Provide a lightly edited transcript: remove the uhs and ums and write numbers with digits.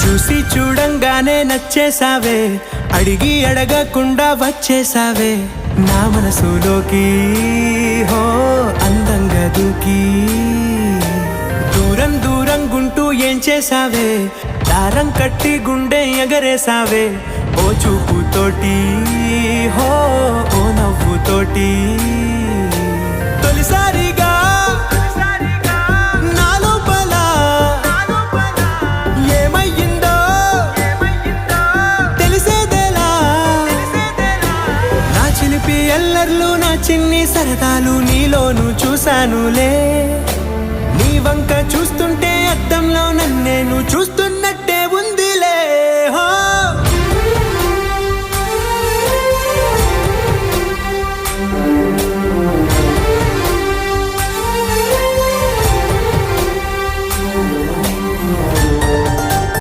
చూసి చూడంగానే నచ్చేసావే, అడిగి అడగకుండా వచ్చేసావే నా మనసులోకి. హో అందంగా దూకి దూరం దూరం గుంటూ ఏం చేసావే, దారం కట్టి గుండె ఎగరేసావే ఓ చూపుతోటి. హో ఓ నవ్వుతోటి తొలిసారిగా నా లోపల ఏమయ్యిందో తెలిసేదేలా. నా చిలిపి ఎల్లర్లు నా చిన్ని సరదాలు నీలోను చూశానులే. నీ వంక చూస్తుంటే అద్దంలో నన్నేను చూస్తున్నట్టు